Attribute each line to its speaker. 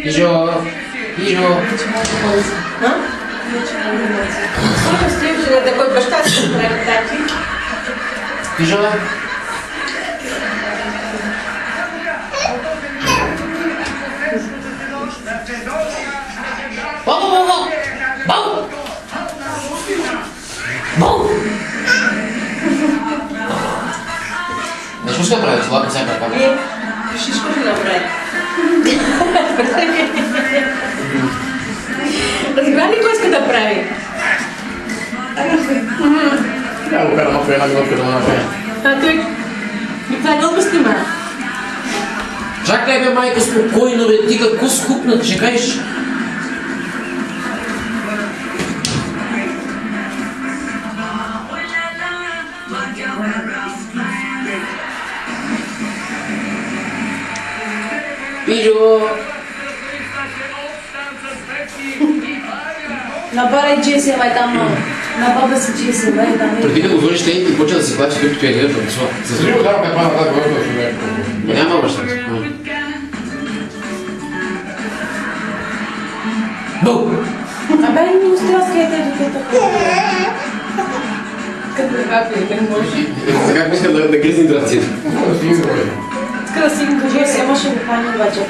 Speaker 1: Пижо! Пижо!
Speaker 2: Такой баща си прави тати.
Speaker 1: Пижо! Бау! Бау! Бау! Нещо ще направи, това сега така.
Speaker 2: Всичко ще направи. Разбира ли кой иска да прави?
Speaker 1: Да, го карам една минутка да направи.
Speaker 2: А той... Това е дълго снима.
Speaker 1: Чакай бе, майка, спокойно бе, ти какво скупнат, ще кажеш? Пижо!
Speaker 2: Набарай Джеси, бай там много. На баба си Джеси, бай там.
Speaker 1: Преди като го върнеш и почва да се плаче, докато я гледат от това. С друго дава каква нататък върна в човек. Няма баща. Бу!
Speaker 2: Абе, не устряскайте докато. Като капи, не може.
Speaker 1: Така искам да гризни дръвците.
Speaker 2: Иска да си го Джеси, ама ще го пани обаче.